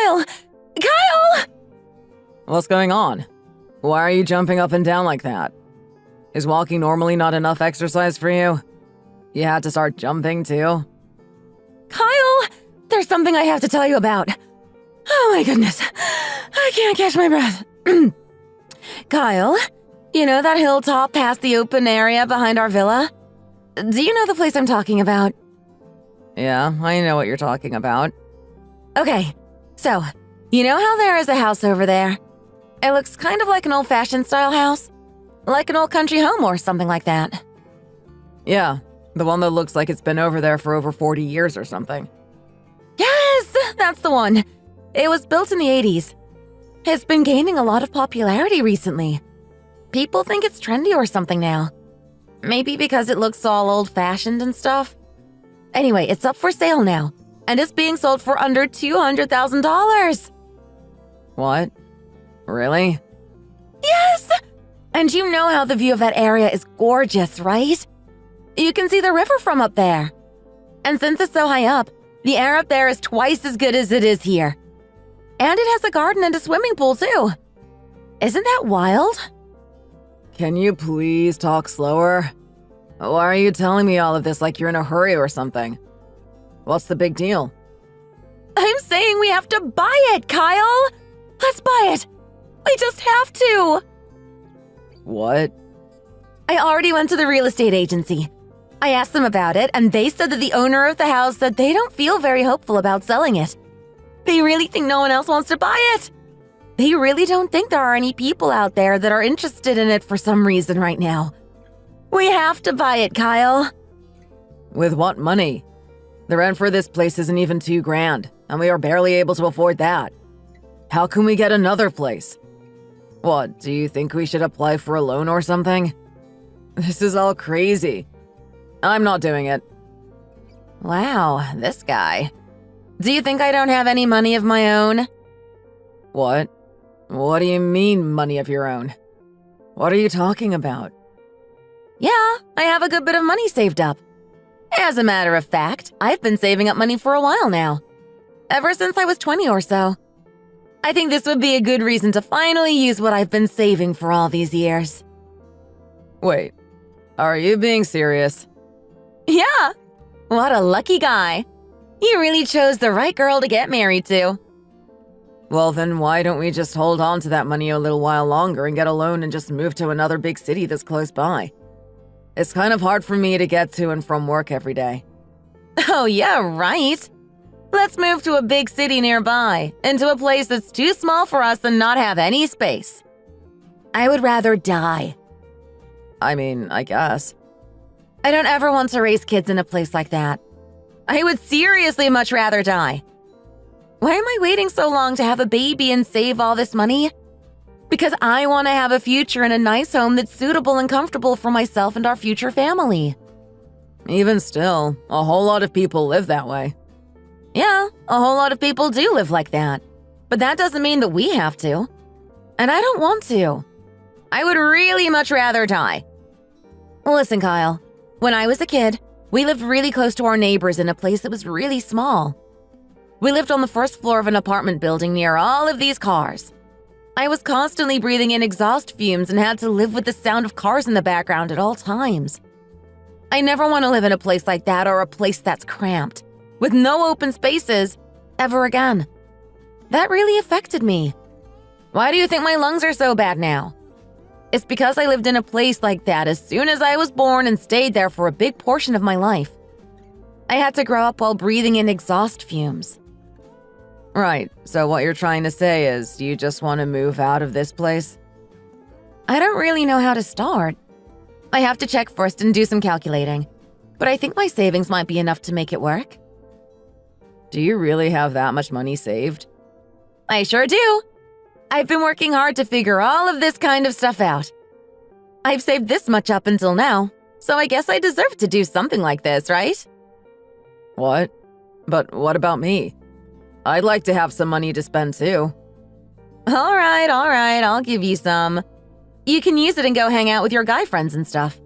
Kyle! Kyle! What's going on? Why are you jumping up and down like that? Is walking normally not enough exercise for you? You had to start jumping too? Kyle! There's something I have to tell you about. Oh my goodness. I can't catch my breath. Kyle, you know that hilltop past the open area behind our villa? Do you know the place I'm talking about? Yeah, I know what you're talking about. Okay, so, you know how there is a house over there? It looks kind of like an old-fashioned style house? Like an old country home or something like that. Yeah, the one that looks like it's been over there for over 40 years or something. Yes, that's the one. It was built in the 80s. It's been gaining a lot of popularity recently. People think it's trendy or something now. Maybe because it looks all old-fashioned and stuff. Anyway, it's up for sale now, and it's being sold for under $200,000. What? Really? Yes! And you know how the view of that area is gorgeous, right? You can see the river from up there. And since it's so high up, the air up there is twice as good as it is here. And it has a garden and a swimming pool, too. Isn't that wild? Can you please talk slower? Why are you telling me all of this like you're in a hurry or something? What's the big deal? I'm saying we have to buy it, Kyle! Let's buy it! We just have to! What? I already went to the real estate agency. I asked them about it, and they said that the owner of the house said they don't feel very hopeful about selling it. They really think no one else wants to buy it. They really don't think there are any people out there that are interested in it for some reason right now. We have to buy it, Kyle. With what money? The rent for this place isn't even $2,000, and we are barely able to afford that. How can we get another place? What, do you think we should apply for a loan or something? This is all crazy. I'm not doing it. Wow, this guy. Do you think I don't have any money of my own? What? What do you mean, money of your own? What are you talking about? Yeah, I have a good bit of money saved up. As a matter of fact, I've been saving up money for a while now. Ever since I was 20 or so. I think this would be a good reason to finally use what I've been saving for all these years. Wait, are you being serious? Yeah! What a lucky guy. You really chose the right girl to get married to. Well, then why don't we just hold on to that money a little while longer and get a loan and just move to another big city that's close by? It's kind of hard for me to get to and from work every day. Oh, yeah, right. Let's move to a big city nearby, into a place that's too small for us and not have any space. I would rather die. I mean, I guess. I don't ever want to raise kids in a place like that. I would seriously much rather die. Why am I waiting so long to have a baby and save all this money? Because I want to have a future in a nice home that's suitable and comfortable for myself and our future family. Even still, a whole lot of people live that way. Yeah, a whole lot of people do live like that. But that doesn't mean that we have to. And I don't want to. I would really much rather die. Listen, Kyle, when I was a kid, we lived really close to our neighbors in a place that was really small. We lived on the first floor of an apartment building near all of these cars. I was constantly breathing in exhaust fumes and had to live with the sound of cars in the background at all times. I never want to live in a place like that or a place that's cramped, with no open spaces, ever again. That really affected me. Why do you think my lungs are so bad now? It's because I lived in a place like that as soon as I was born and stayed there for a big portion of my life. I had to grow up while breathing in exhaust fumes. Right, so what you're trying to say is you just want to move out of this place? I don't really know how to start. I have to check first and do some calculating, but I think my savings might be enough to make it work. Do you really have that much money saved? I sure do. I've been working hard to figure all of this kind of stuff out. I've saved this much up until now, so I guess I deserve to do something like this, right? What? But what about me? I'd like to have some money to spend too. All right, I'll give you some. You can use it and go hang out with your guy friends and stuff.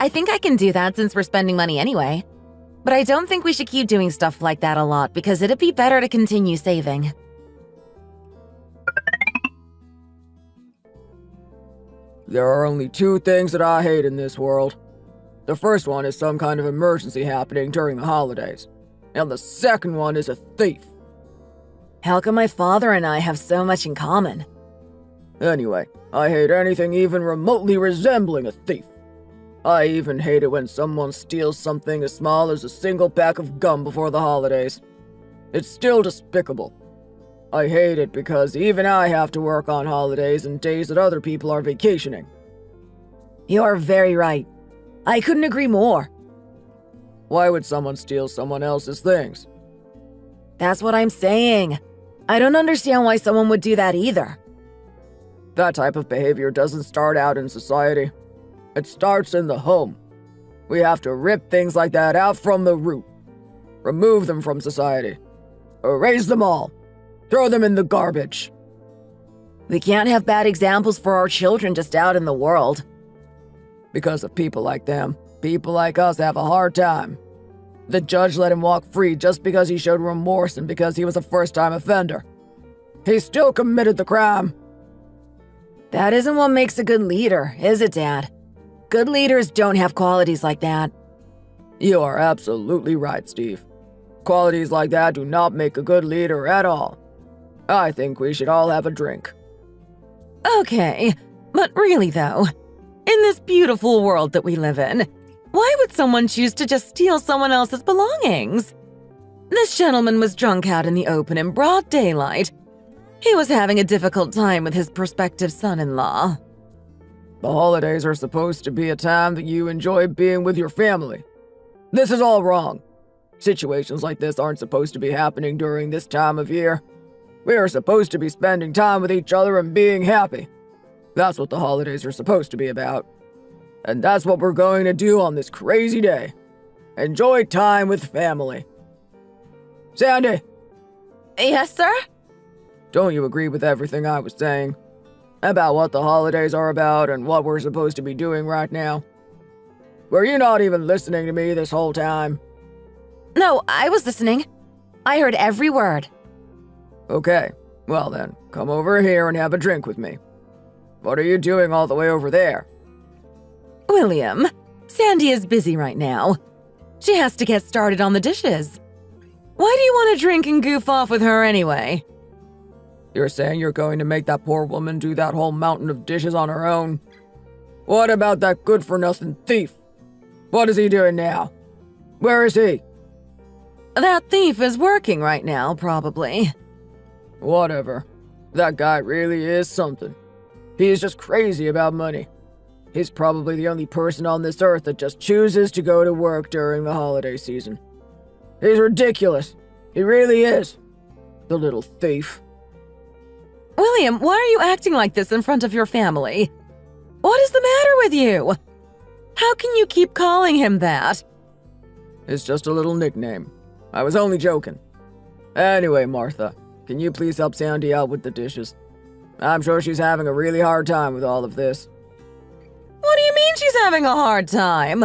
I think I can do that since we're spending money anyway. But I don't think we should keep doing stuff like that a lot because it'd be better to continue saving. There are only two things that I hate in this world. The first one is some kind of emergency happening during the holidays, and the second one is a thief. How come my father and I have so much in common? Anyway, I hate anything even remotely resembling a thief. I even hate it when someone steals something as small as a single pack of gum before the holidays. It's still despicable. I hate it because even I have to work on holidays and days that other people are vacationing. You're very right. I couldn't agree more. Why would someone steal someone else's things? That's what I'm saying. I don't understand why someone would do that either. That type of behavior doesn't start out in society. It starts in the home. We have to rip things like that out from the root. Remove them from society. Erase them all. Throw them in the garbage. We can't have bad examples for our children just out in the world. Because of people like them, people like us have a hard time. The judge let him walk free just because he showed remorse and because he was a first-time offender. He still committed the crime. That isn't what makes a good leader, is it, Dad? Good leaders don't have qualities like that. You are absolutely right, Steve. Qualities like that do not make a good leader at all. I think we should all have a drink. Okay, but really though, in this beautiful world that we live in, why would someone choose to just steal someone else's belongings? This gentleman was drunk out in the open in broad daylight. He was having a difficult time with his prospective son-in-law. The holidays are supposed to be a time that you enjoy being with your family. This is all wrong. Situations like this aren't supposed to be happening during this time of year. We are supposed to be spending time with each other and being happy. That's what the holidays are supposed to be about. And that's what we're going to do on this crazy day. Enjoy time with family. Sandy! Yes, sir? Don't you agree with everything I was saying? About what the holidays are about and what we're supposed to be doing right now? Were you not even listening to me this whole time? No, I was listening. I heard every word. Okay, well then, come over here and have a drink with me. What are you doing all the way over there? William, Sandy is busy right now. She has to get started on the dishes. Why do you want to drink and goof off with her anyway? You're saying you're going to make that poor woman do that whole mountain of dishes on her own? What about that good-for-nothing thief? What is he doing now? Where is he? That thief is working right now, probably. Whatever. That guy really is something. He is just crazy about money. He's probably the only person on this earth that just chooses to go to work during the holiday season. He's ridiculous. He really is. The little thief. William, why are you acting like this in front of your family? What is the matter with you? How can you keep calling him that? It's just a little nickname. I was only joking. Anyway, Martha, can you please help Sandy out with the dishes? I'm sure she's having a really hard time with all of this. What do you mean she's having a hard time?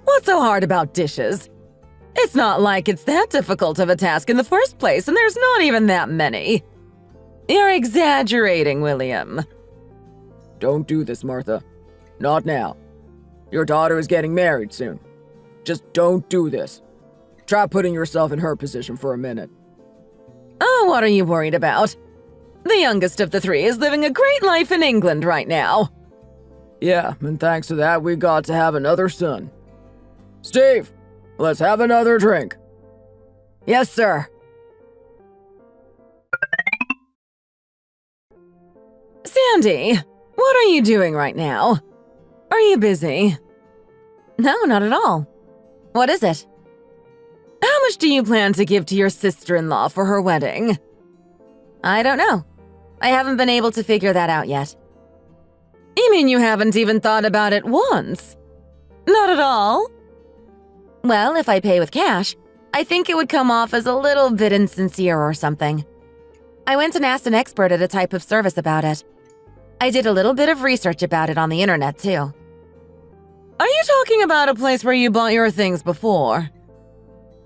What's so hard about dishes? It's not like it's that difficult of a task in the first place, and there's not even that many. You're exaggerating, William. Don't do this, Martha. Not now. Your daughter is getting married soon. Just don't do this. Try putting yourself in her position for a minute. Oh, what are you worried about? The youngest of the three is living a great life in England right now. Yeah, and thanks to that, we got to have another son. Steve, let's have another drink. Yes, sir. Sandy, what are you doing right now? Are you busy? No, not at all. What is it? How much do you plan to give to your sister-in-law for her wedding? I don't know. I haven't been able to figure that out yet. You mean you haven't even thought about it once? Not at all? Well, if I pay with cash, I think it would come off as a little bit insincere or something. I went and asked an expert at a type of service about it. I did a little bit of research about it on the internet, too. Are you talking about a place where you bought your things before?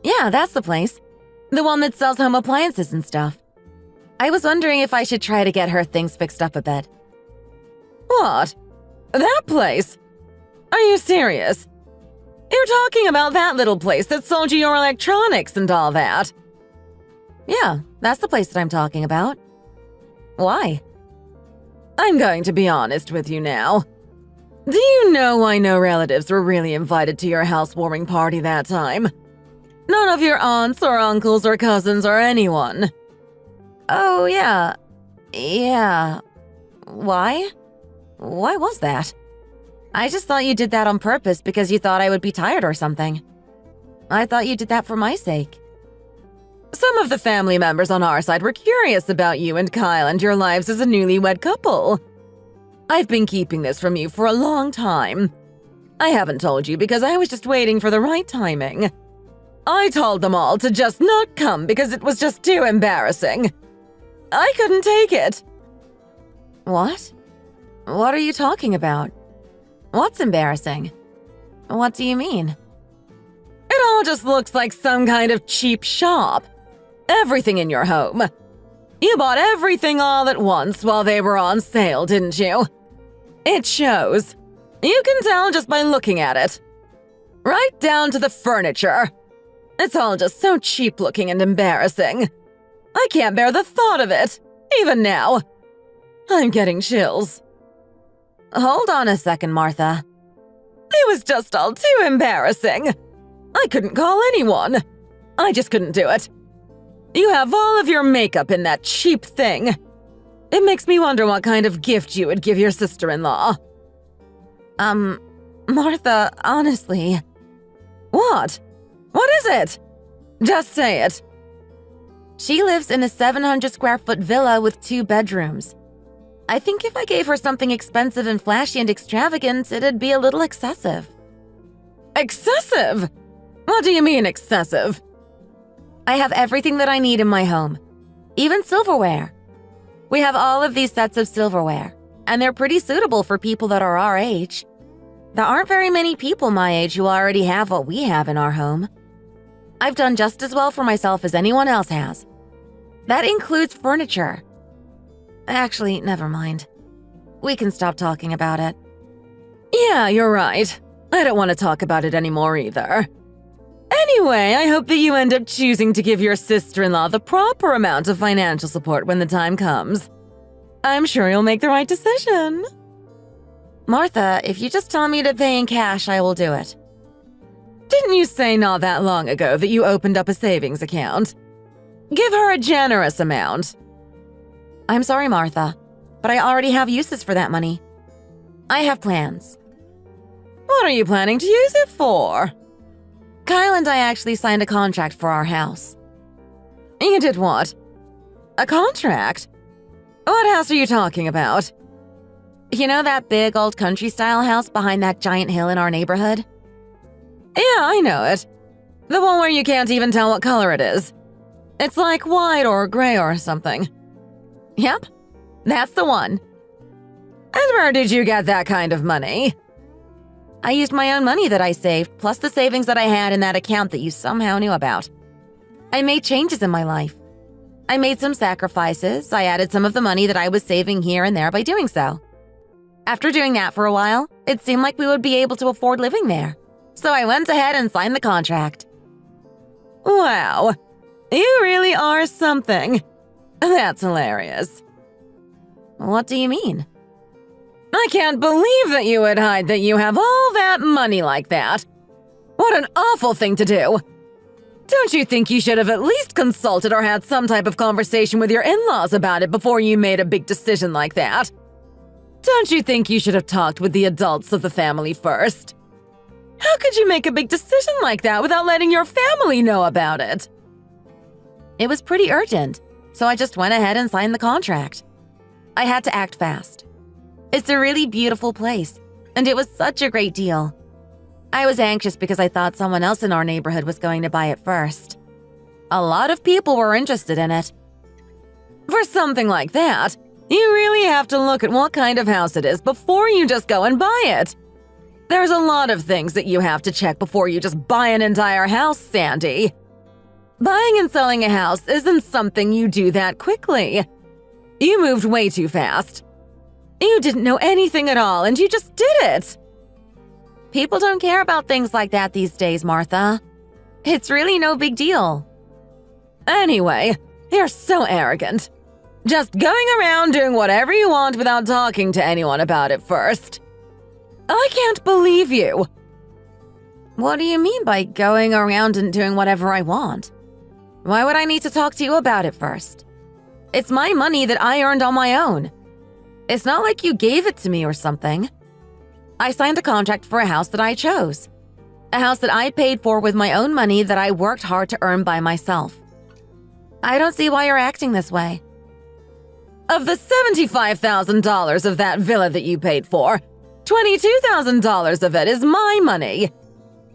Yeah, that's the place. The one that sells home appliances and stuff. I was wondering if I should try to get her things fixed up a bit. What? That place? Are you serious? You're talking about that little place that sold you your electronics and all that? Yeah, that's the place that I'm talking about. Why? I'm going to be honest with you now. Do you know why no relatives were really invited to your housewarming party that time? None of your aunts or uncles or cousins or anyone. Oh, yeah. Yeah. Why? Why was that? I just thought you did that on purpose because you thought I would be tired or something. I thought you did that for my sake. Some of the family members on our side were curious about you and Kyle and your lives as a newlywed couple. I've been keeping this from you for a long time. I haven't told you because I was just waiting for the right timing. I told them all to just not come because it was just too embarrassing. I couldn't take it. What? What are you talking about? What's embarrassing? What do you mean? It all just looks like some kind of cheap shop. Everything in your home. You bought everything all at once while they were on sale, didn't you? It shows. You can tell just by looking at it. Right down to the furniture. It's all just so cheap looking and embarrassing. I can't bear the thought of it, even now. I'm getting chills. Hold on a second, Martha. It was just all too embarrassing. I couldn't call anyone. I just couldn't do it. You have all of your makeup in that cheap thing. It makes me wonder what kind of gift you would give your sister-in-law. Martha, honestly. What? What is it? Just say it. She lives in a 700-square-foot villa with 2 bedrooms. I think if I gave her something expensive and flashy and extravagant, it'd be a little excessive. Excessive? What do you mean excessive? I have everything that I need in my home, even silverware. We have all of these sets of silverware, and they're pretty suitable for people that are our age. There aren't very many people my age who already have what we have in our home. I've done just as well for myself as anyone else has. That includes furniture. Actually, never mind. We can stop talking about it. Yeah, you're right. I don't want to talk about it anymore either. Anyway, I hope that you end up choosing to give your sister-in-law the proper amount of financial support when the time comes. I'm sure you'll make the right decision. Martha, if you just tell me to pay in cash, I will do it. Didn't you say not that long ago that you opened up a savings account? Give her a generous amount. I'm sorry, Martha, but I already have uses for that money. I have plans. What are you planning to use it for? Kyle and I actually signed a contract for our house. You did what? A contract? What house are you talking about? You know that big old country-style house behind that giant hill in our neighborhood? Yeah, I know it. The one where you can't even tell what color it is. It's like white or gray or something. Yep, that's the one. And where did you get that kind of money? I used my own money that I saved, plus the savings that I had in that account that you somehow knew about. I made changes in my life. I made some sacrifices. I added some of the money that I was saving here and there by doing so. After doing that for a while, it seemed like we would be able to afford living there. So I went ahead and signed the contract. Wow, you really are something. That's hilarious. What do you mean? I can't believe that you would hide that you have all that money like that. What an awful thing to do. Don't you think you should have at least consulted or had some type of conversation with your in-laws about it before you made a big decision like that? Don't you think you should have talked with the adults of the family first? How could you make a big decision like that without letting your family know about it? It was pretty urgent, so I just went ahead and signed the contract. I had to act fast. It's a really beautiful place, and it was such a great deal. I was anxious because I thought someone else in our neighborhood was going to buy it first. A lot of people were interested in it. For something like that, you really have to look at what kind of house it is before you just go and buy it. There's a lot of things that you have to check before you just buy an entire house, Sandy. Buying and selling a house isn't something you do that quickly. You moved way too fast. You didn't know anything at all, and you just did it! People don't care about things like that these days, Martha. It's really no big deal. Anyway, you're so arrogant. Just going around doing whatever you want without talking to anyone about it first. I can't believe you. What do you mean by going around and doing whatever I want? Why would I need to talk to you about it first? It's my money that I earned on my own. It's not like you gave it to me or something. I signed a contract for a house that I chose. A house that I paid for with my own money that I worked hard to earn by myself. I don't see why you're acting this way. Of the $75,000 of that villa that you paid for, $22,000 of it is my money.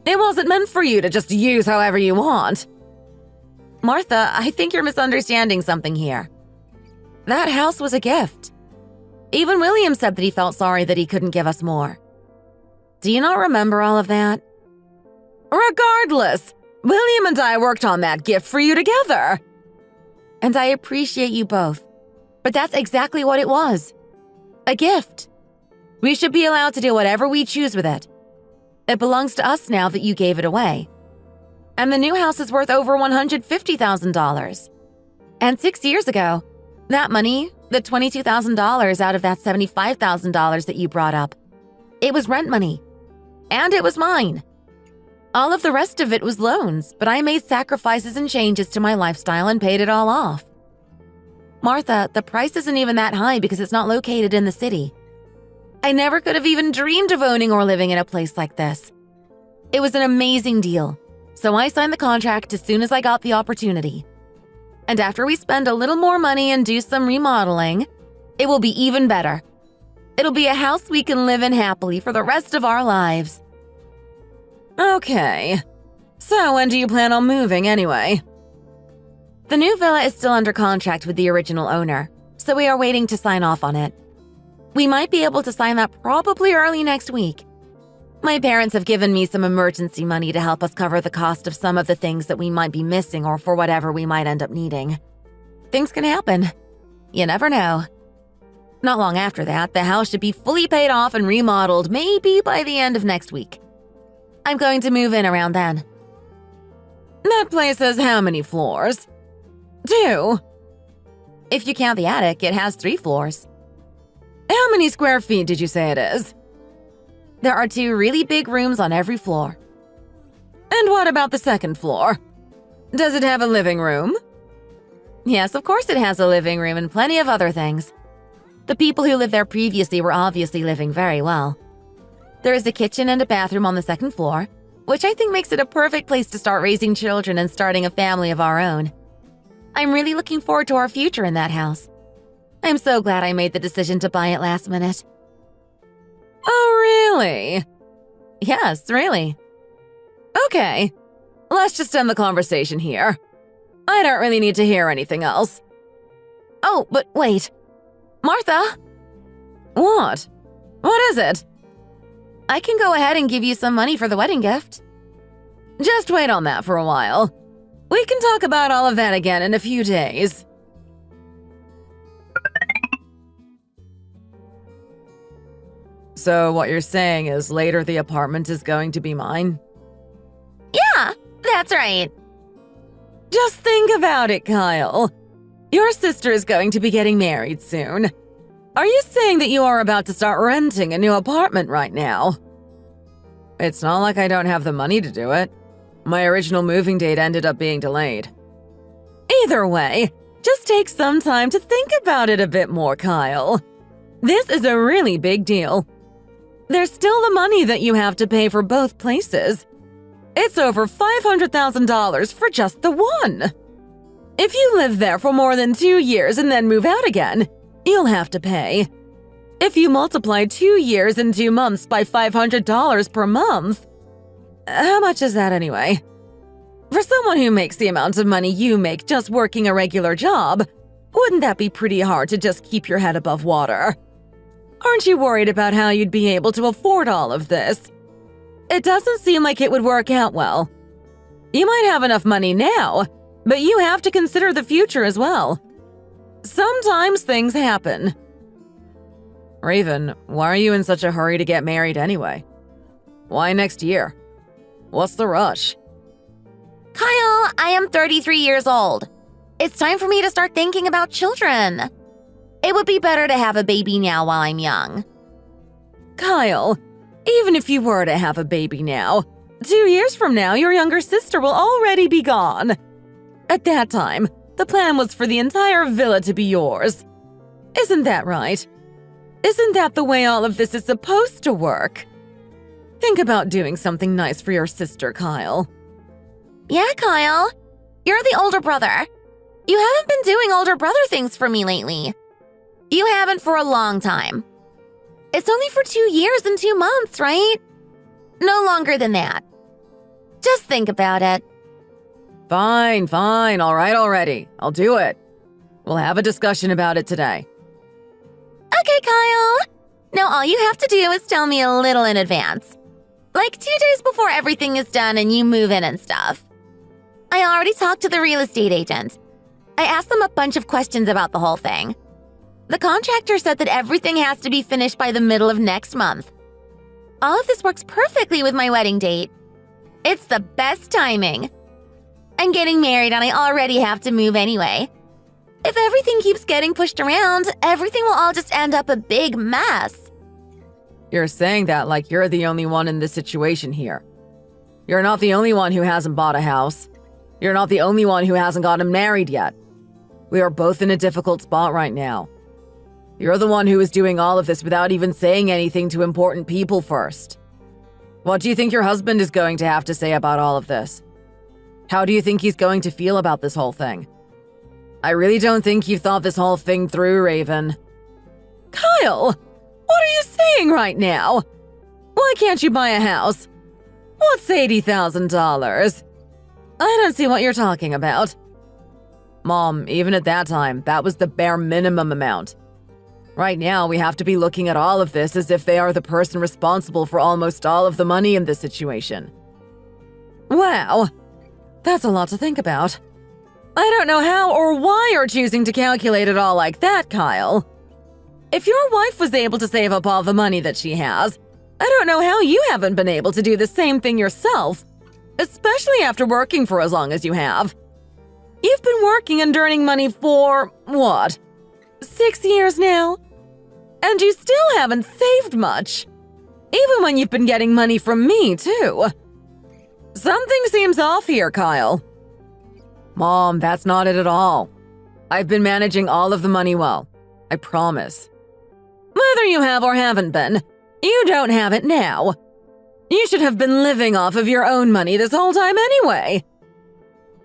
It wasn't meant for you to just use however you want. Martha, I think you're misunderstanding something here. That house was a gift. Even William said that he felt sorry that he couldn't give us more. Do you not remember all of that? Regardless, William and I worked on that gift for you together. And I appreciate you both. But that's exactly what it was. A gift. We should be allowed to do whatever we choose with it. It belongs to us now that you gave it away. And the new house is worth over $150,000. And 6 years ago, that money, the $22,000 out of that $75,000 that you brought up, it was rent money. And it was mine. All of the rest of it was loans, but I made sacrifices and changes to my lifestyle and paid it all off. Martha, the price isn't even that high because it's not located in the city. I never could have even dreamed of owning or living in a place like this. It was an amazing deal, so I signed the contract as soon as I got the opportunity. And after we spend a little more money and do some remodeling, it will be even better. It'll be a house we can live in happily for the rest of our lives. Okay. So when do you plan on moving anyway? The new villa is still under contract with the original owner, so we are waiting to sign off on it. We might be able to sign that probably early next week. My parents have given me some emergency money to help us cover the cost of some of the things that we might be missing or for whatever we might end up needing. Things can happen. You never know. Not long after that, the house should be fully paid off and remodeled, maybe by the end of next week. I'm going to move in around then. That place has how many floors? 2. If you count the attic, it has 3 floors. How many square feet did you say it is? There are 2 really big rooms on every floor. And what about the second floor? Does it have a living room? Yes, of course it has a living room and plenty of other things. The people who lived there previously were obviously living very well. There is a kitchen and a bathroom on the second floor, which I think makes it a perfect place to start raising children and starting a family of our own. I'm really looking forward to our future in that house. I'm so glad I made the decision to buy it last minute. Oh, really? Yes, really. Okay, let's just end the conversation here. I don't really need to hear anything else. Oh, but wait. Martha! What? What is it? I can go ahead and give you some money for the wedding gift. Just wait on that for a while. We can talk about all of that again in a few days. So what you're saying is later the apartment is going to be mine? Yeah, that's right. Just think about it, Kyle. Your sister is going to be getting married soon. Are you saying that you are about to start renting a new apartment right now? It's not like I don't have the money to do it. My original moving date ended up being delayed. Either way, just take some time to think about it a bit more, Kyle. This is a really big deal. There's still the money that you have to pay for both places. It's over $500,000 for just the one. If you live there for more than 2 years and then move out again, you'll have to pay. If you multiply 2 years and 2 months by $500 per month, how much is that anyway? For someone who makes the amount of money you make just working a regular job, wouldn't that be pretty hard to just keep your head above water? Aren't you worried about how you'd be able to afford all of this? It doesn't seem like it would work out well. You might have enough money now, but you have to consider the future as well. Sometimes things happen. Raven, why are you in such a hurry to get married anyway? Why next year? What's the rush? Kyle, I am 33 years old. It's time for me to start thinking about children. It would be better to have a baby now while I'm young. Kyle, even if you were to have a baby now, 2 years from now, your younger sister will already be gone. At that time, the plan was for the entire villa to be yours. Isn't that right? Isn't that the way all of this is supposed to work? Think about doing something nice for your sister, Kyle. Yeah, Kyle. You're the older brother. You haven't been doing older brother things for me lately. You haven't for a long time. It's only for 2 years and 2 months, right? No longer than that. Just think about it. Fine, all right already. I'll do it. We'll have a discussion about it today. Okay, Kyle. Now all you have to do is tell me a little in advance. Like 2 days before everything is done and you move in and stuff. I already talked to the real estate agent. I asked them a bunch of questions about the whole thing. The contractor said that everything has to be finished by the middle of next month. All of this works perfectly with my wedding date. It's the best timing. I'm getting married and I already have to move anyway. If everything keeps getting pushed around, everything will all just end up a big mess. You're saying that like you're the only one in this situation here. You're not the only one who hasn't bought a house. You're not the only one who hasn't gotten married yet. We are both in a difficult spot right now. You're the one who is doing all of this without even saying anything to important people first. What do you think your husband is going to have to say about all of this? How do you think he's going to feel about this whole thing? I really don't think you've thought this whole thing through, Raven. Kyle, what are you saying right now? Why can't you buy a house? What's $80,000? I don't see what you're talking about. Mom, even at that time, that was the bare minimum amount. Right now, we have to be looking at all of this as if they are the person responsible for almost all of the money in this situation. Wow, that's a lot to think about. I don't know how or why you're choosing to calculate it all like that, Kyle. If your wife was able to save up all the money that she has, I don't know how you haven't been able to do the same thing yourself, especially after working for as long as you have. You've been working and earning money for, what, 6 years now? And you still haven't saved much. Even when you've been getting money from me, too. Something seems off here, Kyle. Mom, that's not it at all. I've been managing all of the money well. I promise. Whether you have or haven't been, you don't have it now. You should have been living off of your own money this whole time anyway.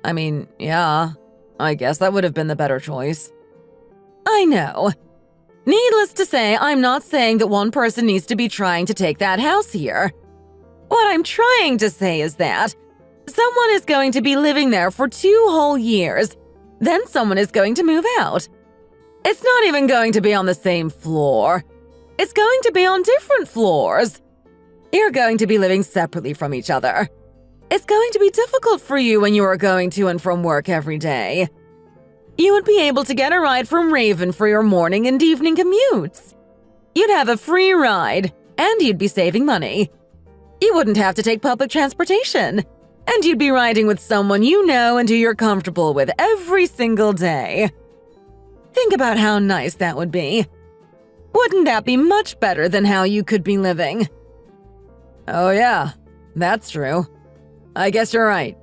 I mean, yeah, I guess that would have been the better choice. I know. Needless to say, I'm not saying that one person needs to be trying to take that house here. What I'm trying to say is that someone is going to be living there for 2 whole years, then someone is going to move out. It's not even going to be on the same floor. It's going to be on different floors. You're going to be living separately from each other. It's going to be difficult for you when you are going to and from work every day. You would be able to get a ride from Raven for your morning and evening commutes. You'd have a free ride, and you'd be saving money. You wouldn't have to take public transportation, and you'd be riding with someone you know and who you're comfortable with every single day. Think about how nice that would be. Wouldn't that be much better than how you could be living? Oh yeah, that's true. I guess you're right.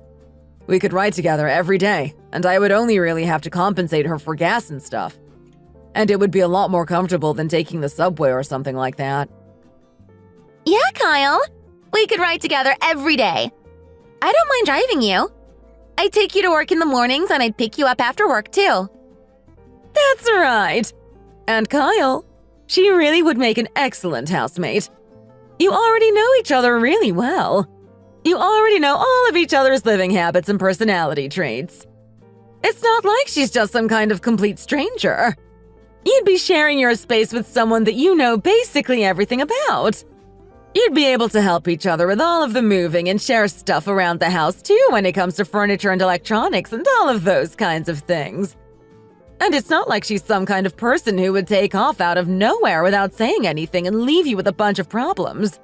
We could ride together every day, and I would only really have to compensate her for gas and stuff. And it would be a lot more comfortable than taking the subway or something like that. Yeah, Kyle. We could ride together every day. I don't mind driving you. I'd take you to work in the mornings and I'd pick you up after work too. That's right. And Kyle, she really would make an excellent housemate. You already know each other really well. You already know all of each other's living habits and personality traits. It's not like she's just some kind of complete stranger. You'd be sharing your space with someone that you know basically everything about. You'd be able to help each other with all of the moving and share stuff around the house too when it comes to furniture and electronics and all of those kinds of things. And it's not like she's some kind of person who would take off out of nowhere without saying anything and leave you with a bunch of problems.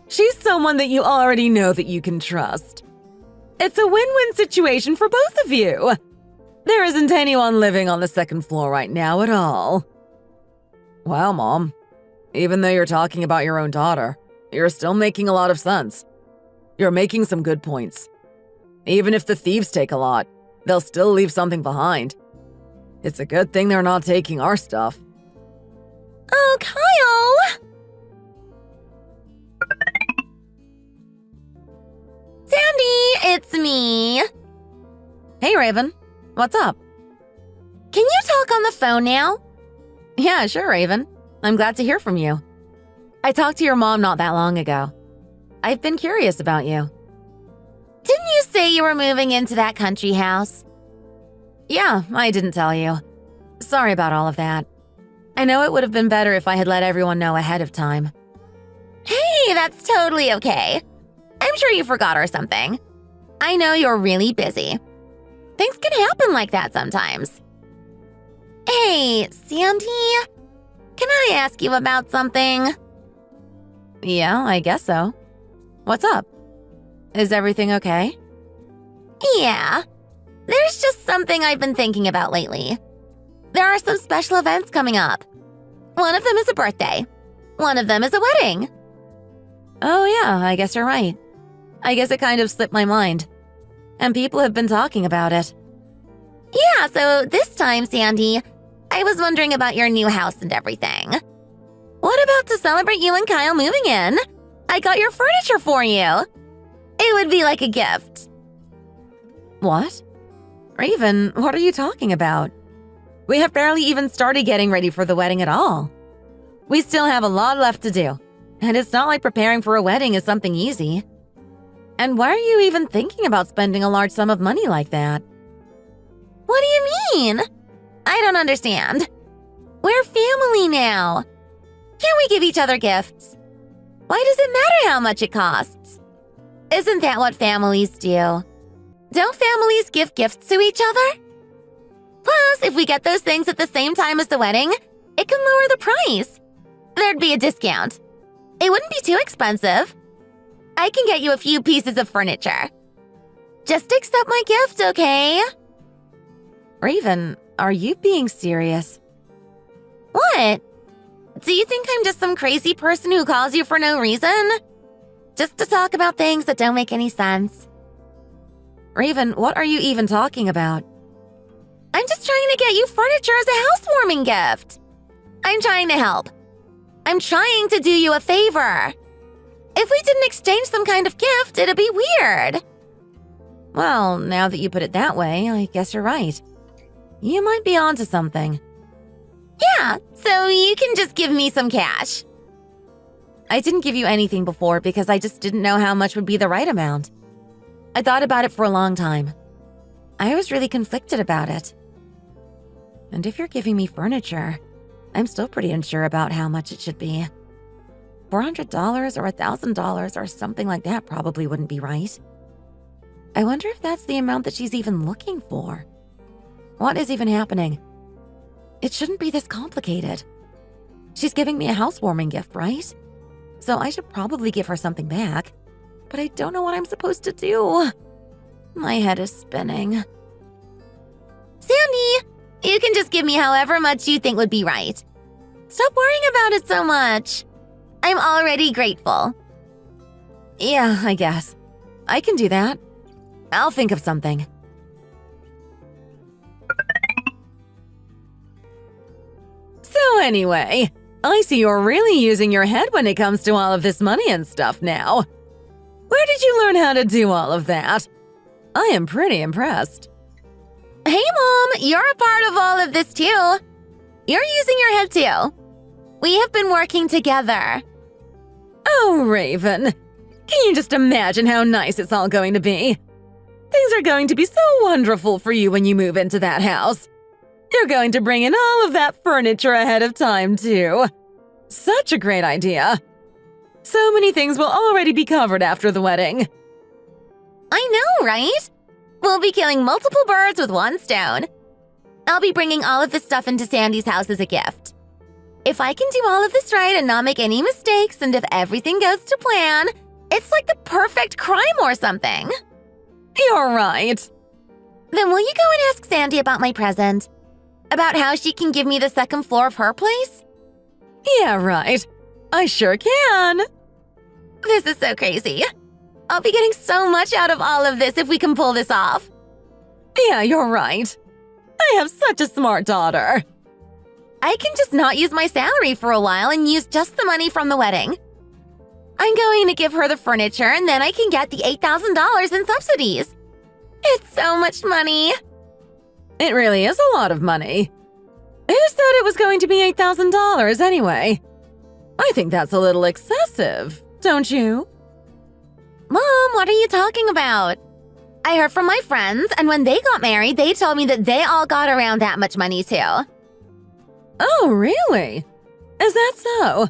She's someone that you already know that you can trust. It's a win-win situation for both of you. There isn't anyone living on the second floor right now at all. Wow, Mom. Even though you're talking about your own daughter, you're still making a lot of sense. You're making some good points. Even if the thieves take a lot, they'll still leave something behind. It's a good thing they're not taking our stuff. Oh, Kyle! Sandy, it's me. Hey, Raven. What's up? Can you talk on the phone now? Yeah, sure, Raven. I'm glad to hear from you. I talked to your mom not that long ago. I've been curious about you. Didn't you say you were moving into that country house? Yeah, I didn't tell you. Sorry about all of that. I know it would have been better if I had let everyone know ahead of time. Hey, that's totally okay. I'm sure you forgot or something. I know you're really busy. Things can happen like that sometimes. Hey, Sandy, can I ask you about something? Yeah, I guess so. What's up? Is everything okay? Yeah. There's just something I've been thinking about lately. There are some special events coming up. One of them is a birthday. One of them is a wedding. Oh yeah, I guess you're right. I guess it kind of slipped my mind. And people have been talking about it. Yeah, so this time, Sandy, I was wondering about your new house and everything. What about to celebrate you and Kyle moving in? I got your furniture for you. It would be like a gift. What? Raven, what are you talking about? We have barely even started getting ready for the wedding at all. We still have a lot left to do, and it's not like preparing for a wedding is something easy. And why are you even thinking about spending a large sum of money like that? What do you mean? I don't understand. We're family now. Can't we give each other gifts? Why does it matter how much it costs? Isn't that what families do? Don't families give gifts to each other? Plus, if we get those things at the same time as the wedding, it can lower the price. There'd be a discount. It wouldn't be too expensive. I can get you a few pieces of furniture. Just accept my gift, okay? Raven, are you being serious? What? Do you think I'm just some crazy person who calls you for no reason? Just to talk about things that don't make any sense. Raven, what are you even talking about? I'm just trying to get you furniture as a housewarming gift. I'm trying to help. I'm trying to do you a favor. If we didn't exchange some kind of gift, it'd be weird. Well, now that you put it that way, I guess you're right. You might be onto something. Yeah, so you can just give me some cash. I didn't give you anything before because I just didn't know how much would be the right amount. I thought about it for a long time. I was really conflicted about it. And if you're giving me furniture, I'm still pretty unsure about how much it should be. $400 or $1,000 or something like that probably wouldn't be right. I wonder if that's the amount that she's even looking for. What is even happening? It shouldn't be this complicated. She's giving me a housewarming gift, right? So I should probably give her something back. But I don't know what I'm supposed to do. My head is spinning. Sandy, you can just give me however much you think would be right. Stop worrying about it so much. I'm already grateful. Yeah, I guess. I can do that. I'll think of something. So anyway, I see you're really using your head when it comes to all of this money and stuff now. Where did you learn how to do all of that? I am pretty impressed. Hey, Mom, you're a part of all of this too. You're using your head too. We have been working together. Oh, Raven, can you just imagine how nice it's all going to be? Things are going to be so wonderful for you when you move into that house. You're going to bring in all of that furniture ahead of time, too. Such a great idea. So many things will already be covered after the wedding. I know, right? We'll be killing multiple birds with one stone. I'll be bringing all of this stuff into Sandy's house as a gift. If I can do all of this right and not make any mistakes, and if everything goes to plan, it's like the perfect crime or something. You're right. Then will you go and ask Sandy about my present? About how she can give me the second floor of her place? Yeah, right. I sure can. This is so crazy. I'll be getting so much out of all of this if we can pull this off. Yeah, you're right. I have such a smart daughter. I can just not use my salary for a while and use just the money from the wedding. I'm going to give her the furniture and then I can get the $8,000 in subsidies. It's so much money. It really is a lot of money. Who said it was going to be $8,000 anyway? I think that's a little excessive, don't you? Mom, what are you talking about? I heard from my friends, and when they got married, they told me that they all got around that much money too. Oh, really? Is that so?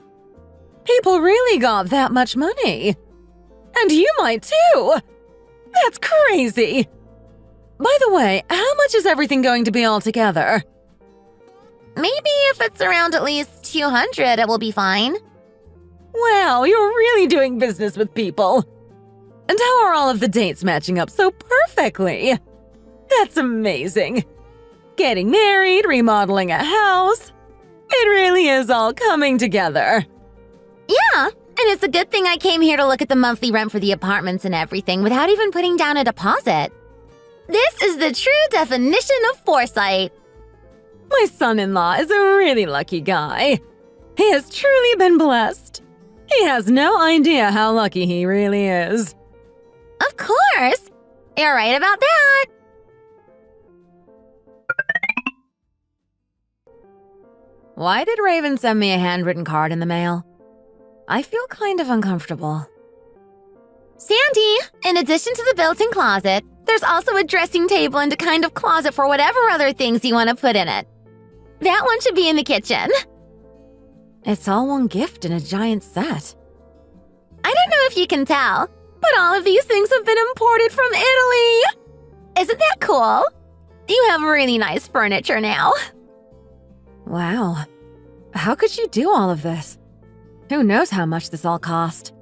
People really got that much money. And you might too. That's crazy. By the way, how much is everything going to be altogether? Maybe if it's around at least 200, it will be fine. Wow, you're really doing business with people. And how are all of the dates matching up so perfectly? That's amazing. Getting married, remodeling a house. It really is all coming together. Yeah, and it's a good thing I came here to look at the monthly rent for the apartments and everything without even putting down a deposit. This is the true definition of foresight. My son-in-law is a really lucky guy. He has truly been blessed. He has no idea how lucky he really is. Of course! You're right about that! Why did Raven send me a handwritten card in the mail? I feel kind of uncomfortable. Sandy, in addition to the built-in closet, there's also a dressing table and a kind of closet for whatever other things you want to put in it. That one should be in the kitchen. It's all one gift in a giant set. I don't know if you can tell, but all of these things have been imported from Italy. Isn't that cool? You have really nice furniture now. Wow. How could you do all of this? Who knows how much this all cost?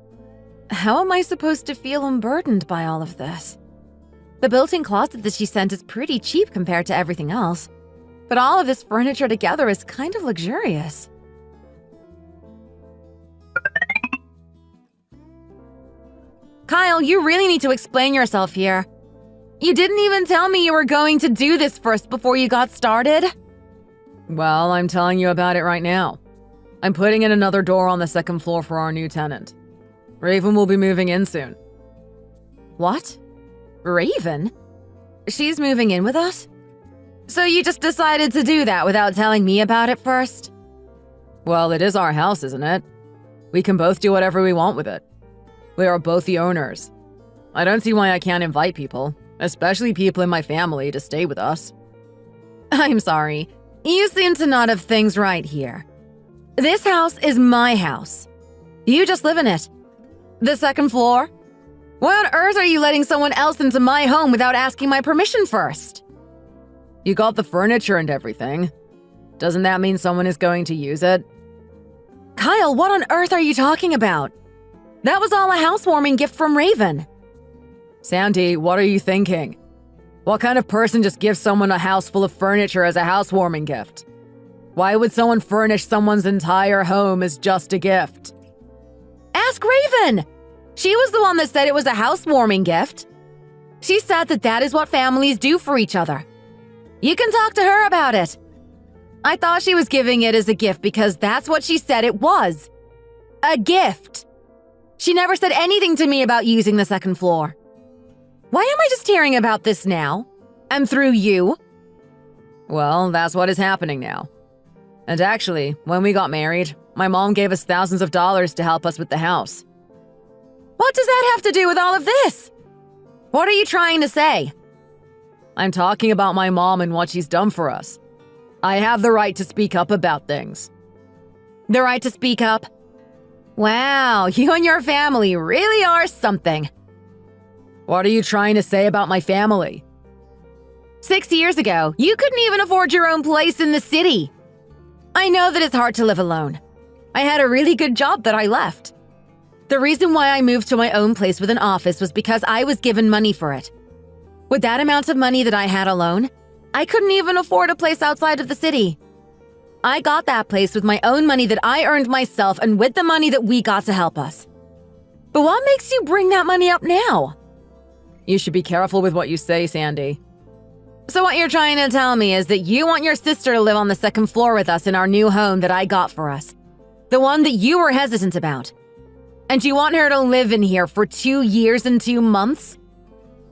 How am I supposed to feel unburdened by all of this? The built-in closet that she sent is pretty cheap compared to everything else, but all of this furniture together is kind of luxurious. Kyle, you really need to explain yourself here. You didn't even tell me you were going to do this first before you got started. Well, I'm telling you about it right now. I'm putting in another door on the second floor for our new tenant. Raven will be moving in soon. What? Raven? She's moving in with us? So you just decided to do that without telling me about it first? Well, it is our house, isn't it? We can both do whatever we want with it. We are both the owners. I don't see why I can't invite people, especially people in my family, to stay with us. I'm sorry. You seem to not have things right here. This house is my house. You just live in it. The second floor? Why on earth are you letting someone else into my home without asking my permission first? You got the furniture and everything. Doesn't that mean someone is going to use it? Kyle, what on earth are you talking about? That was all a housewarming gift from Raven. Sandy, what are you thinking? What kind of person just gives someone a house full of furniture as a housewarming gift? Why would someone furnish someone's entire home as just a gift? Ask Raven! She was the one that said it was a housewarming gift. She said that that is what families do for each other. You can talk to her about it. I thought she was giving it as a gift because that's what she said it was. A gift. She never said anything to me about using the second floor. Why am I just hearing about this now? And through you? Well, that's what is happening now. And actually, when we got married, my mom gave us thousands of dollars to help us with the house. What does that have to do with all of this? What are you trying to say? I'm talking about my mom and what she's done for us. I have the right to speak up about things. The right to speak up? Wow, you and your family really are something. What are you trying to say about my family? 6 years ago, you couldn't even afford your own place in the city. I know that it's hard to live alone. I had a really good job that I left. The reason why I moved to my own place with an office was because I was given money for it. With that amount of money that I had alone, I couldn't even afford a place outside of the city. I got that place with my own money that I earned myself and with the money that we got to help us. But what makes you bring that money up now? You should be careful with what you say, Sandy. So what you're trying to tell me is that you want your sister to live on the second floor with us in our new home that I got for us. The one that you were hesitant about. And you want her to live in here for 2 years and 2 months?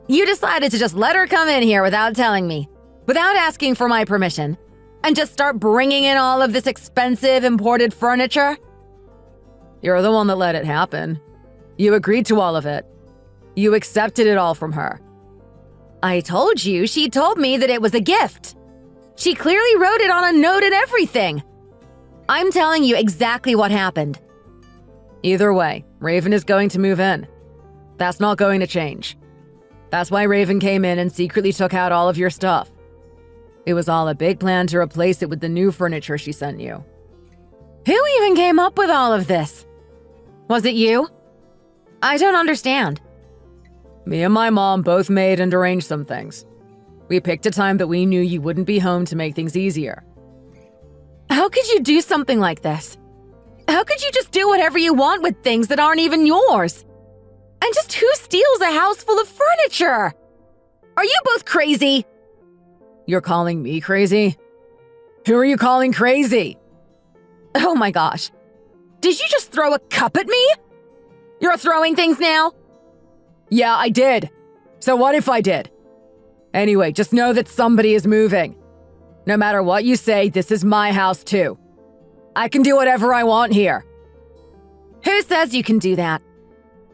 You decided to just let her come in here without telling me, without asking for my permission, and just start bringing in all of this expensive imported furniture? You're the one that let it happen. You agreed to all of it. You accepted it all from her. I told you she told me that it was a gift. She clearly wrote it on a note and everything. I'm telling you exactly what happened. Either way, Raven is going to move in. That's not going to change. That's why Raven came in and secretly took out all of your stuff. It was all a big plan to replace it with the new furniture she sent you. Who even came up with all of this? Was it you? I don't understand. Me and my mom both made and arranged some things. We picked a time that we knew you wouldn't be home to make things easier. How could you do something like this? How could you just do whatever you want with things that aren't even yours? And just who steals a house full of furniture? Are you both crazy? You're calling me crazy? Who are you calling crazy? Oh my gosh. Did you just throw a cup at me? You're throwing things now? Yeah, I did. So what if I did? Anyway, just know that somebody is moving. No matter what you say, this is my house too. I can do whatever I want here. Who says you can do that?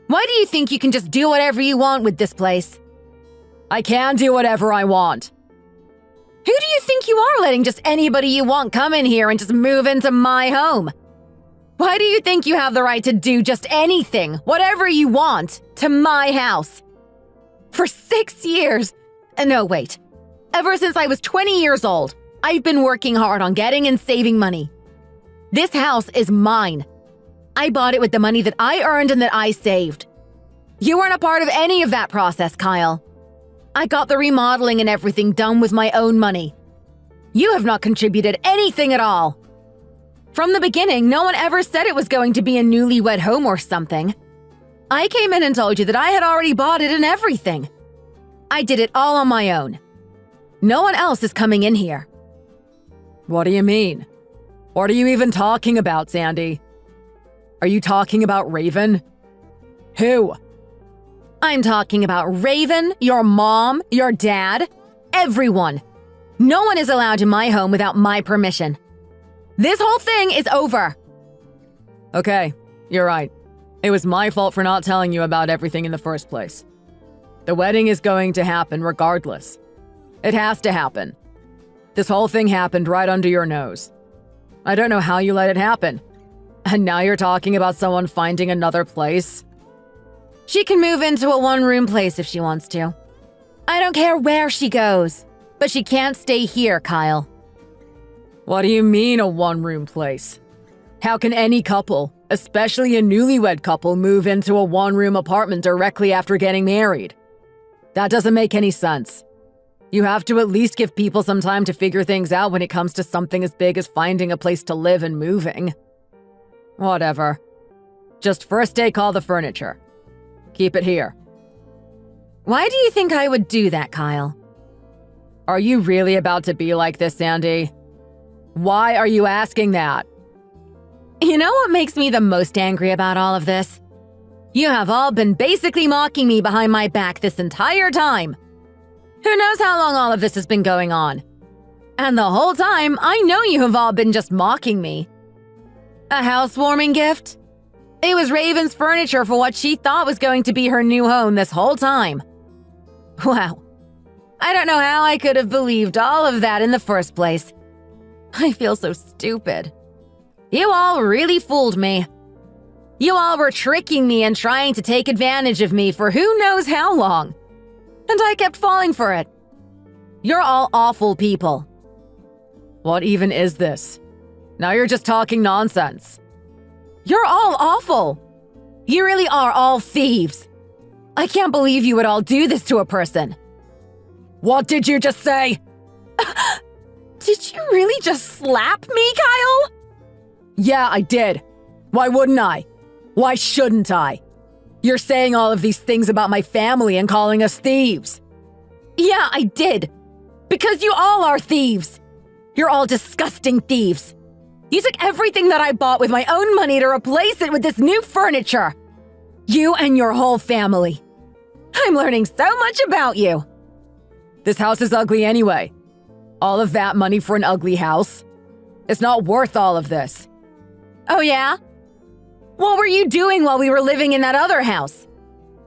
Why do you think you can just do whatever you want with this place? I can do whatever I want. Who do you think you are letting just anybody you want come in here and just move into my home? Why do you think you have the right to do just anything, whatever you want, to my house? For 6 years. No, wait. Ever since I was 20 years old, I've been working hard on getting and saving money. This house is mine. I bought it with the money that I earned and that I saved. You weren't a part of any of that process, Kyle. I got the remodeling and everything done with my own money. You have not contributed anything at all. From the beginning, no one ever said it was going to be a newlywed home or something. I came in and told you that I had already bought it and everything. I did it all on my own. No one else is coming in here. What do you mean? What are you even talking about, Sandy? Are you talking about Raven? Who? I'm talking about Raven, your mom, your dad, everyone. No one is allowed in my home without my permission. This whole thing is over. Okay, you're right. It was my fault for not telling you about everything in the first place. The wedding is going to happen regardless. It has to happen. This whole thing happened right under your nose. I don't know how you let it happen. And now you're talking about someone finding another place? She can move into a one-room place if she wants to. I don't care where she goes, but she can't stay here, Kyle. What do you mean a one-room place? How can any couple, especially a newlywed couple, move into a one-room apartment directly after getting married? That doesn't make any sense. You have to at least give people some time to figure things out when it comes to something as big as finding a place to live and moving. Whatever. Just first take all the furniture. Keep it here. Why do you think I would do that, Kyle? Are you really about to be like this, Sandy? Why are you asking that? You know what makes me the most angry about all of this? You have all been basically mocking me behind my back this entire time. Who knows how long all of this has been going on? And the whole time, I know you have all been just mocking me. A housewarming gift? It was Raven's furniture for what she thought was going to be her new home this whole time. Wow. I don't know how I could have believed all of that in the first place. I feel so stupid. You all really fooled me. You all were tricking me and trying to take advantage of me for who knows how long. And I kept falling for it. You're all awful people. What even is this? Now you're just talking nonsense. You're all awful. You really are all thieves. I can't believe you would all do this to a person. What did you just say? Did you really just slap me, Kyle? Yeah, I did. Why wouldn't I? Why shouldn't I? You're saying all of these things about my family and calling us thieves. Yeah, I did. Because you all are thieves. You're all disgusting thieves. You took everything that I bought with my own money to replace it with this new furniture. You and your whole family. I'm learning so much about you. This house is ugly anyway. All of that money for an ugly house? It's not worth all of this. Oh, yeah? What were you doing while we were living in that other house?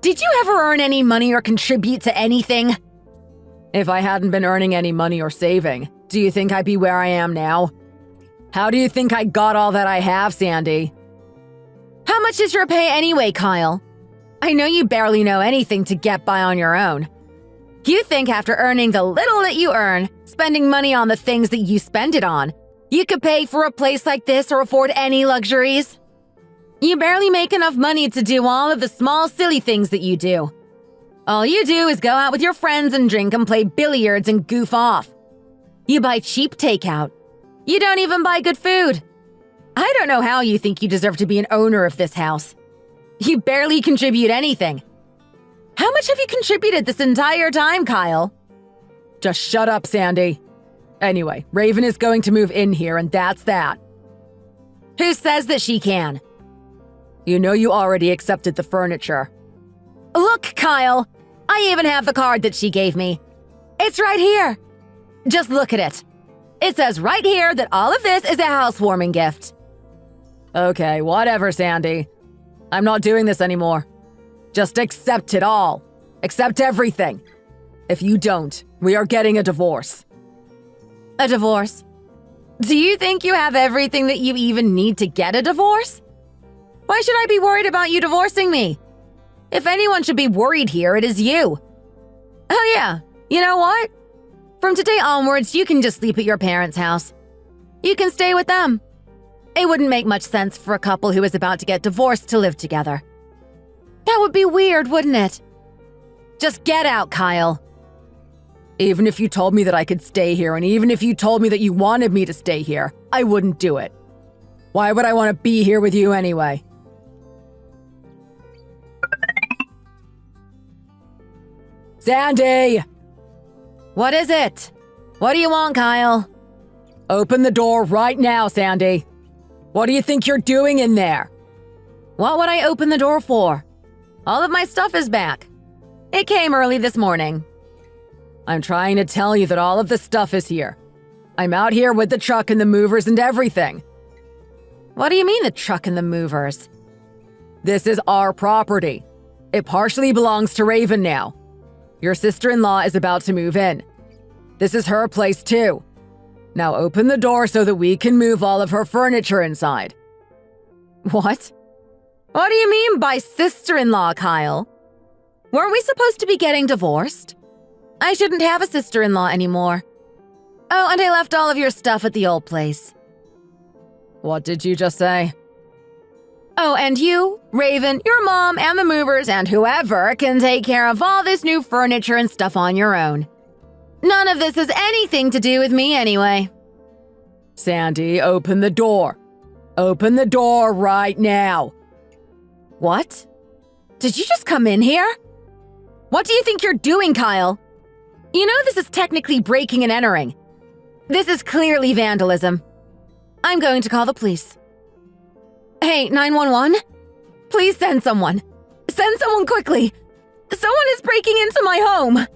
Did you ever earn any money or contribute to anything? If I hadn't been earning any money or saving, do you think I'd be where I am now? How do you think I got all that I have, Sandy? How much is your pay anyway, Kyle? I know you barely know anything to get by on your own. You think after earning the little that you earn, spending money on the things that you spend it on, you could pay for a place like this or afford any luxuries? You barely make enough money to do all of the small, silly things that you do. All you do is go out with your friends and drink and play billiards and goof off. You buy cheap takeout. You don't even buy good food. I don't know how you think you deserve to be an owner of this house. You barely contribute anything. How much have you contributed this entire time, Kyle? Just shut up, Sandy. Anyway, Raven is going to move in here, and that's that. Who says that she can? You know you already accepted the furniture. Look, Kyle, I even have the card that she gave me. It's right here. Just look at it. It says right here that all of this is a housewarming gift. Okay, whatever, Sandy. I'm not doing this anymore. Just accept it all. Accept everything. If you don't, we are getting a divorce. A divorce? Do you think you have everything that you even need to get a divorce? Why should I be worried about you divorcing me? If anyone should be worried here, it is you. Oh yeah, you know what? From today onwards, you can just sleep at your parents' house. You can stay with them. It wouldn't make much sense for a couple who is about to get divorced to live together. That would be weird, wouldn't it? Just get out, Kyle. Even if you told me that I could stay here, and even if you told me that you wanted me to stay here, I wouldn't do it. Why would I want to be here with you anyway? Sandy! What is it? What do you want, Kyle? Open the door right now, Sandy. What do you think you're doing in there? What would I open the door for? All of my stuff is back. It came early this morning. I'm trying to tell you that all of the stuff is here. I'm out here with the truck and the movers and everything. What do you mean, the truck and the movers? This is our property. It partially belongs to Raven now. Your sister-in-law is about to move in. This is her place too. Now open the door so that we can move all of her furniture inside. What? What do you mean by sister-in-law, Kyle? Weren't we supposed to be getting divorced? I shouldn't have a sister-in-law anymore. Oh, and I left all of your stuff at the old place. What did you just say? Oh, and you, Raven, your mom, and the movers, and whoever can take care of all this new furniture and stuff on your own. None of this has anything to do with me anyway. Sandy, open the door. Open the door right now. What? Did you just come in here? What do you think you're doing, Kyle? You know this is technically breaking and entering. This is clearly vandalism. I'm going to call the police. Hey, 911? Please send someone. Send someone quickly. Someone is breaking into my home.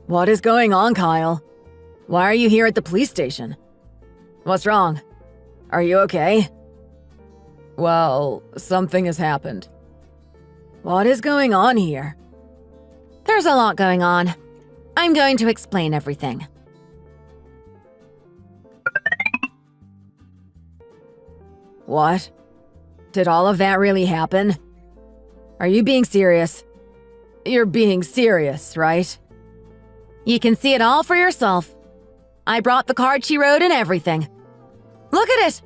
What is going on, Kyle? Why are you here at the police station? What's wrong? Are you okay? Well, something has happened. What is going on here? There's a lot going on. I'm going to explain everything. What? Did all of that really happen? Are you being serious? You're being serious, right? You can see it all for yourself. I brought the card she wrote and everything. Look at it!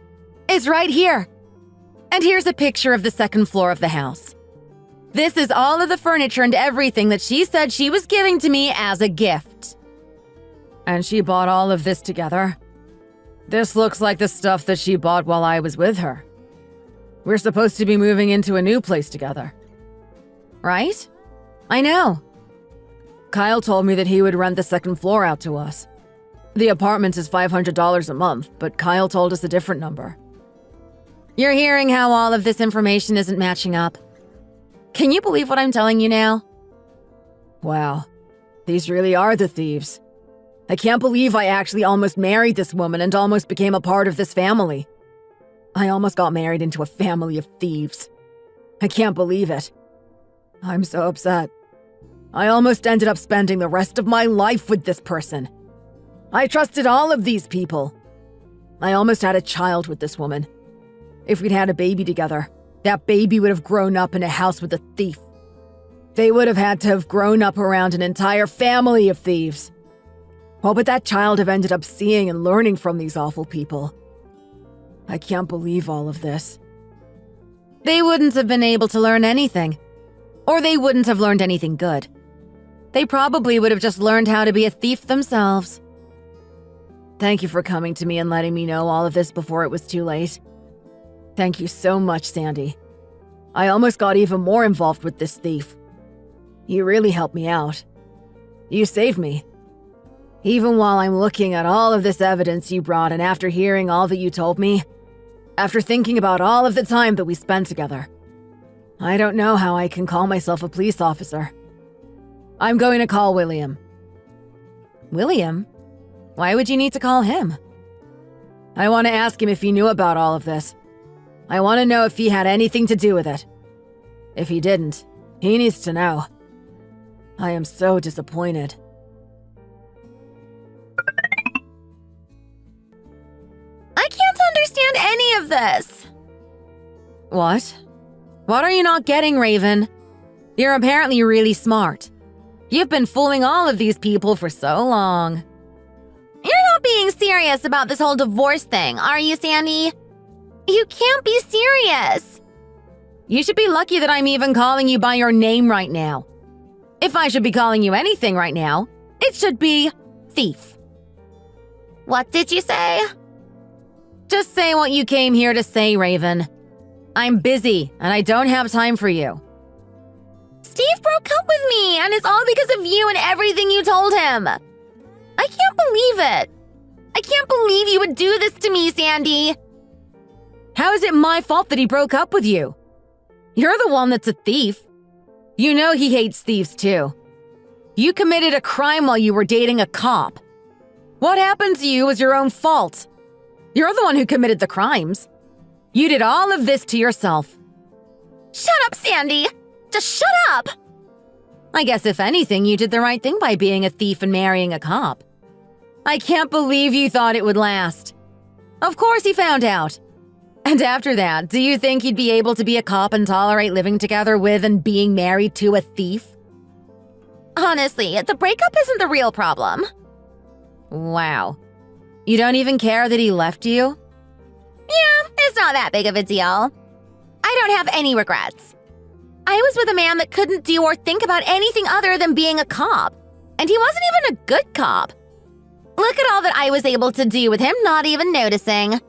It's right here. And here's a picture of the second floor of the house. This is all of the furniture and everything that she said she was giving to me as a gift. And she bought all of this together? This looks like the stuff that she bought while I was with her. We're supposed to be moving into a new place together. Right? I know. Kyle told me that he would rent the second floor out to us. The apartment is $500 a month, but Kyle told us a different number. You're hearing how all of this information isn't matching up. Can you believe what I'm telling you now? Wow, these really are the thieves. I can't believe I actually almost married this woman and almost became a part of this family. I almost got married into a family of thieves. I can't believe it. I'm so upset. I almost ended up spending the rest of my life with this person. I trusted all of these people. I almost had a child with this woman. If we'd had a baby together, that baby would have grown up in a house with a thief. They would have had to have grown up around an entire family of thieves. What would that child have ended up seeing and learning from these awful people? I can't believe all of this. They wouldn't have been able to learn anything. Or they wouldn't have learned anything good. They probably would have just learned how to be a thief themselves. Thank you for coming to me and letting me know all of this before it was too late. Thank you so much, Sandy. I almost got even more involved with this thief. You really helped me out. You saved me. Even while I'm looking at all of this evidence you brought and after hearing all that you told me, after thinking about all of the time that we spent together, I don't know how I can call myself a police officer. I'm going to call William. William? Why would you need to call him? I want to ask him if he knew about all of this. I want to know if he had anything to do with it. If he didn't, he needs to know. I am so disappointed. I can't understand any of this. What? What are you not getting, Raven? You're apparently really smart. You've been fooling all of these people for so long. You're not being serious about this whole divorce thing, are you, Sandy? You can't be serious. You should be lucky that I'm even calling you by your name right now. If I should be calling you anything right now, it should be thief. What did you say? Just say what you came here to say, Raven. I'm busy, and I don't have time for you. Steve broke up with me, and it's all because of you and everything you told him. I can't believe it. I can't believe you would do this to me, Sandy. How is it my fault that he broke up with you? You're the one that's a thief. You know he hates thieves, too. You committed a crime while you were dating a cop. What happened to you was your own fault. You're the one who committed the crimes. You did all of this to yourself. Shut up, Sandy! Just shut up! I guess if anything, you did the right thing by being a thief and marrying a cop. I can't believe you thought it would last. Of course he found out. And after that, do you think you'd be able to be a cop and tolerate living together with and being married to a thief? Honestly, the breakup isn't the real problem. Wow. You don't even care that he left you? Yeah, it's not that big of a deal. I don't have any regrets. I was with a man that couldn't do or think about anything other than being a cop. And he wasn't even a good cop. Look at all that I was able to do with him not even noticing.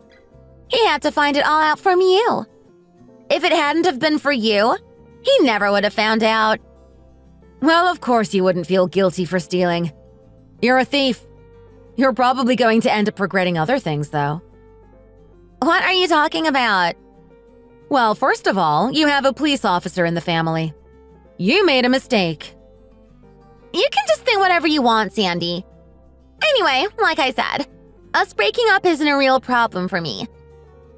He had to find it all out from you. If it hadn't have been for you, he never would have found out. Well, of course you wouldn't feel guilty for stealing. You're a thief. You're probably going to end up regretting other things, though. What are you talking about? Well, first of all, you have a police officer in the family. You made a mistake. You can just think whatever you want, Sandy. Anyway, like I said, us breaking up isn't a real problem for me.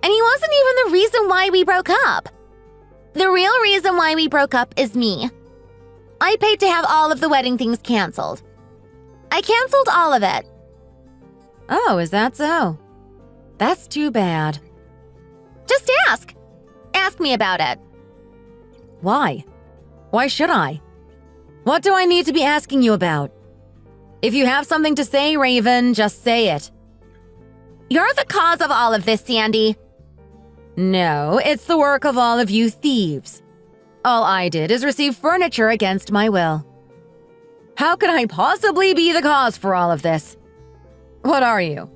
And he wasn't even the reason why we broke up. The real reason why we broke up is me. I paid to have all of the wedding things canceled. I canceled all of it. Oh, is that so? That's too bad. Just ask. Ask me about it. Why? Why should I? What do I need to be asking you about? If you have something to say, Raven, just say it. You're the cause of all of this, Sandy. No, it's the work of all of you thieves. All I did is receive furniture against my will. How could I possibly be the cause for all of this? What are you?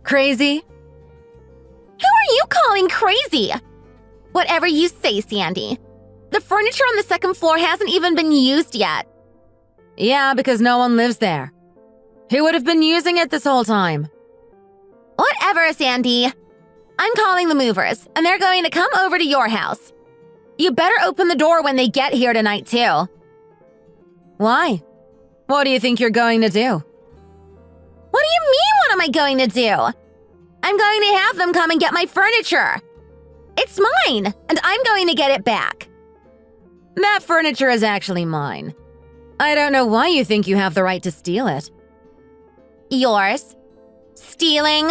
Crazy? Who are you calling crazy? Whatever you say, Sandy. The furniture on the second floor hasn't even been used yet. Yeah, because no one lives there. Who would have been using it this whole time? Whatever, Sandy. I'm calling the movers, and they're going to come over to your house. You better open the door when they get here tonight, too. Why? What do you think you're going to do? What do you mean, what am I going to do? I'm going to have them come and get my furniture. It's mine, and I'm going to get it back. That furniture is actually mine. I don't know why you think you have the right to steal it. Yours? Stealing?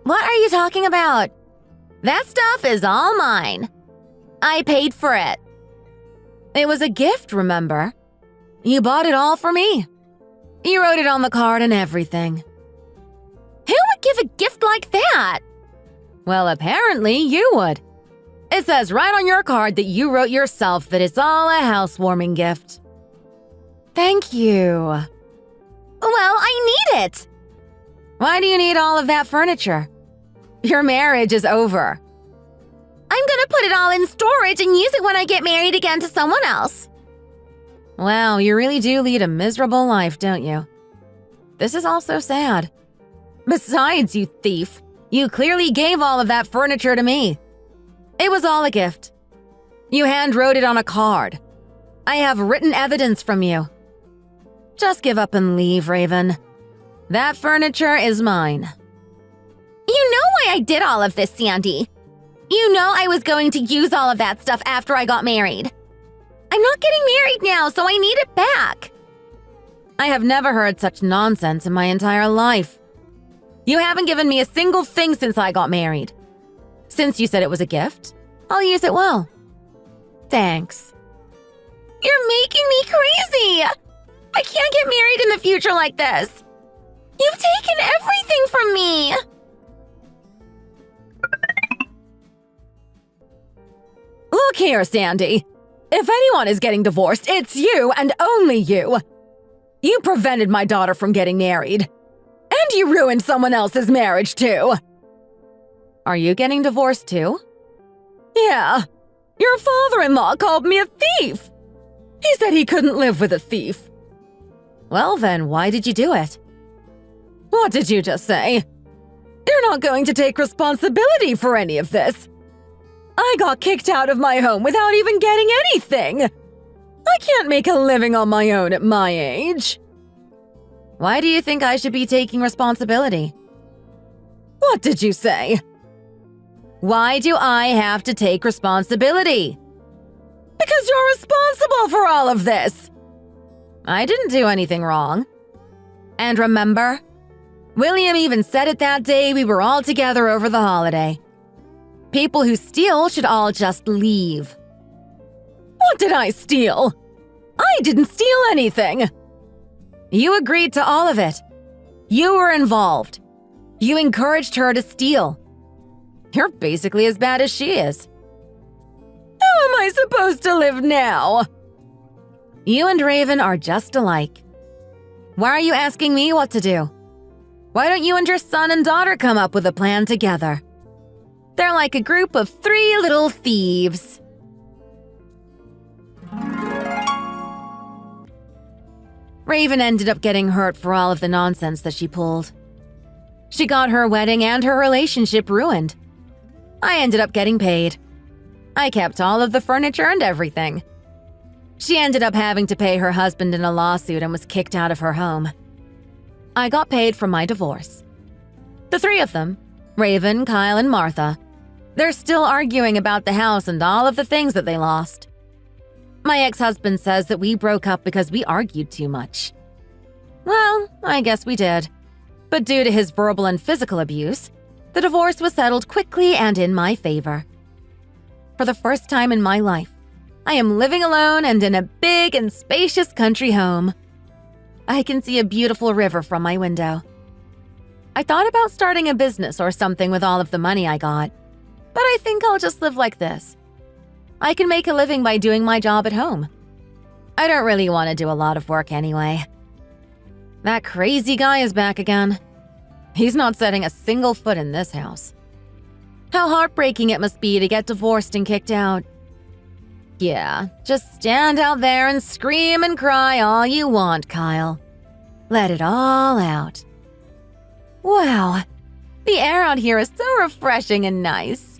What are you talking about? That stuff is all mine. I paid for it. It was a gift, remember? You bought it all for me. You wrote it on the card and everything. Who would give a gift like that? Well, apparently you would. It says right on your card that you wrote yourself that it's all a housewarming gift. Thank you. Well, I need it. Why do you need all of that furniture? Your marriage is over. I'm gonna put it all in storage and use it when I get married again to someone else. Wow, you really do lead a miserable life, don't you? This is all so sad. Besides, you thief, you clearly gave all of that furniture to me. It was all a gift. You hand-wrote it on a card. I have written evidence from you. Just give up and leave, Raven. That furniture is mine. You know why I did all of this, Sandy. You know I was going to use all of that stuff after I got married. I'm not getting married now, so I need it back. I have never heard such nonsense in my entire life. You haven't given me a single thing since I got married. Since you said it was a gift, I'll use it well. Thanks. You're making me crazy! I can't get married in the future like this. You've taken everything from me! Look here, Sandy. If anyone is getting divorced, it's you and only you. You prevented my daughter from getting married. And you ruined someone else's marriage, too. Are you getting divorced, too? Yeah. Your father-in-law called me a thief. He said he couldn't live with a thief. Well then, why did you do it? What did you just say? You're not going to take responsibility for any of this. I got kicked out of my home without even getting anything. I can't make a living on my own at my age. Why do you think I should be taking responsibility? What did you say? Why do I have to take responsibility? Because you're responsible for all of this. I didn't do anything wrong. And remember, William even said it that day we were all together over the holiday. People who steal should all just leave. What did I steal? I didn't steal anything. You agreed to all of it. You were involved. You encouraged her to steal. You're basically as bad as she is. How am I supposed to live now? You and Raven are just alike. Why are you asking me what to do? Why don't you and your son and daughter come up with a plan together? They're like a group of 3 little thieves. Raven ended up getting hurt for all of the nonsense that she pulled. She got her wedding and her relationship ruined. I ended up getting paid. I kept all of the furniture and everything. She ended up having to pay her husband in a lawsuit and was kicked out of her home. I got paid for my divorce. The 3 of them, Raven, Kyle, and Martha, they're still arguing about the house and all of the things that they lost. My ex-husband says that we broke up because we argued too much. Well, I guess we did. But due to his verbal and physical abuse, the divorce was settled quickly and in my favor. For the first time in my life, I am living alone and in a big and spacious country home. I can see a beautiful river from my window. I thought about starting a business or something with all of the money I got, but I think I'll just live like this. I can make a living by doing my job at home. I don't really want to do a lot of work anyway. That crazy guy is back again. He's not setting a single foot in this house. How heartbreaking it must be to get divorced and kicked out. Yeah, just stand out there and scream and cry all you want, Kyle. Let it all out. Wow, the air out here is so refreshing and nice.